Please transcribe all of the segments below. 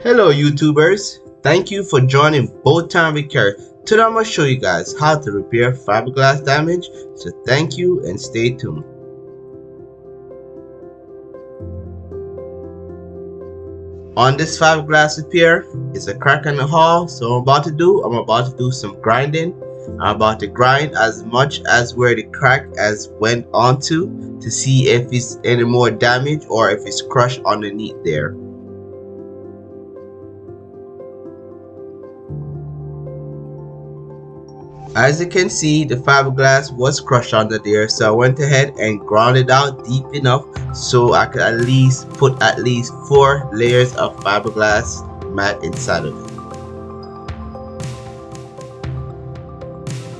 Hello YouTubers, thank you for joining Boat Time with Care. Today I'm going to show you guys how to repair fiberglass damage, so thank you and stay tuned. On this fiberglass repair, it's a crack in the hull, so I'm about to do some grinding. I'm about to grind as much as where the crack has went onto to see if it's any more damage or if it's crushed underneath there. As you can see, the fiberglass was crushed under there, so I went ahead and ground it out deep enough so I could at least put at least 4 layers of fiberglass mat inside of it.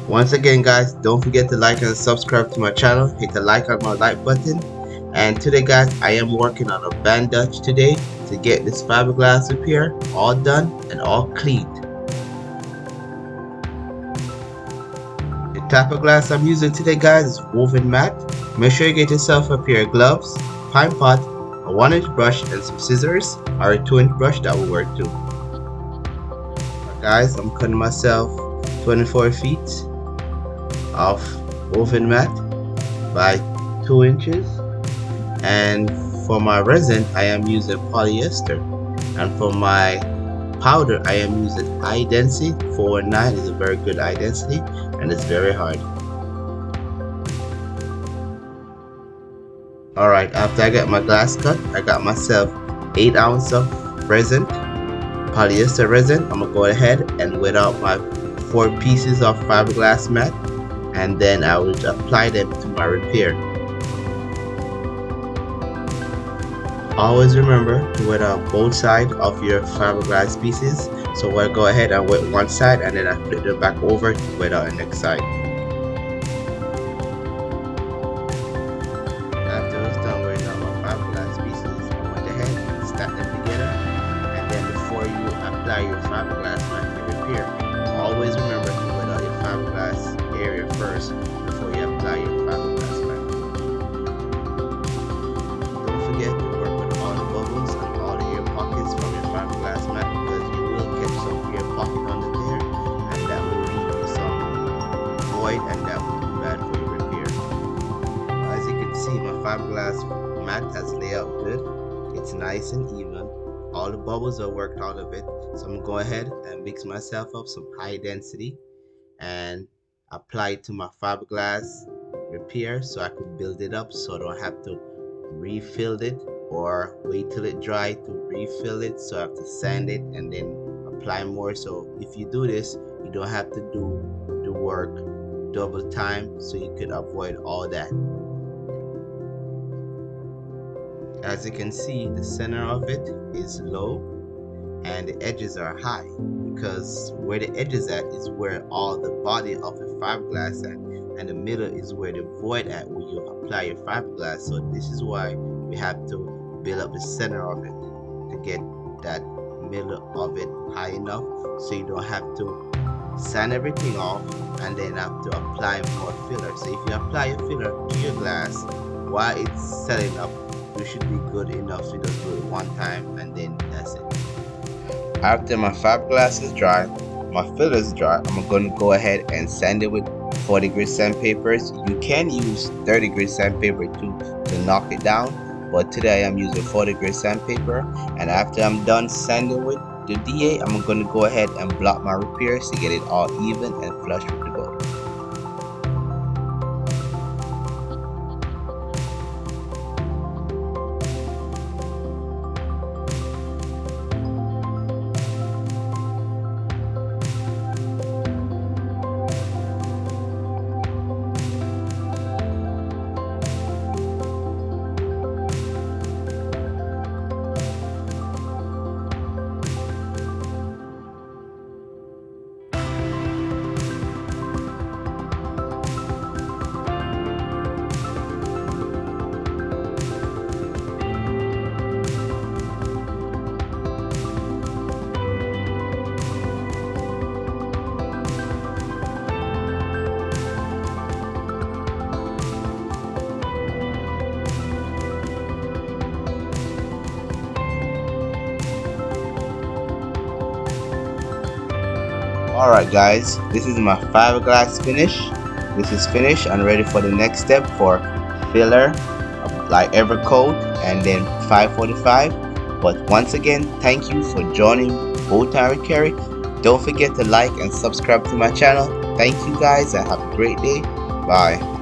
Once again guys, don't forget to like and subscribe to my channel. Hit the like on my like button. And today guys, I am working on a bandage today to get this fiberglass repair all done and all cleaned. The type of glass I'm using today guys is woven mat. Make sure you get yourself a pair of gloves, pine pot, a 1-inch brush and some scissors, or a 2-inch brush that will work too. Guys, I'm cutting myself 24 feet of woven mat by 2 inches, and for my resin I am using polyester, and for my powder I am using high density. 419 is a very good high density and it's very hard. Alright, after I got my glass cut, I got myself 8 ounces of resin, polyester resin. I'm gonna go ahead and wet out my 4 pieces of fiberglass mat, and then I will apply them to my repair. Always remember to wet out both sides of your fiberglass pieces. So we'll go ahead and wet one side and then I flip it back over to wet out the next side. After it's done wetting out my fiberglass pieces, I went ahead and stack them together. And then before you apply your fiberglass mat to repair, always remember to wet out your fiberglass area first before you apply your fiberglass mat. Don't forget to work with all the bubbles and all the air pockets from your fiberglass mat, because you will catch some air pocket under there and that will leave you some void and that will be bad for your repair. As you can see, my fiberglass mat has laid out good. It's nice and even. All the bubbles are worked out of it. So I'm going to go ahead and mix myself up some high density and apply it to my fiberglass repair so I could build it up so I don't have to refill it or wait till it dry to refill it. So I have to sand it and then apply more. So if you do this, you don't have to do the work double time, so you could avoid all that. As you can see, the center of it is low and the edges are high, because where the edges at is where all the body of the fiberglass at, and the middle is where the void at where you apply your fiberglass. So this is why we have to build up the center of it to get that middle of it high enough so you don't have to sand everything off and then have to apply more filler. So if you apply your filler to your glass while it's setting up, you should be good enough to just do it one time and then that's it. After my fiberglass is dry, my filler is dry, I'm going to go ahead and sand it with 40 grit sandpapers. You can use 30 grit sandpaper to knock it down, but today I am using 40 grit sandpaper. And after I'm done sanding with the DA, I'm going to go ahead and block my repairs to get it all even and flush with the boat. Alright guys, this is my fiberglass finish. This is finished and ready for the next step for filler, like Evercoat and then 545. But once again, thank you for joining Bowtie Carry. Don't forget to like and subscribe to my channel. Thank you guys and have a great day. Bye.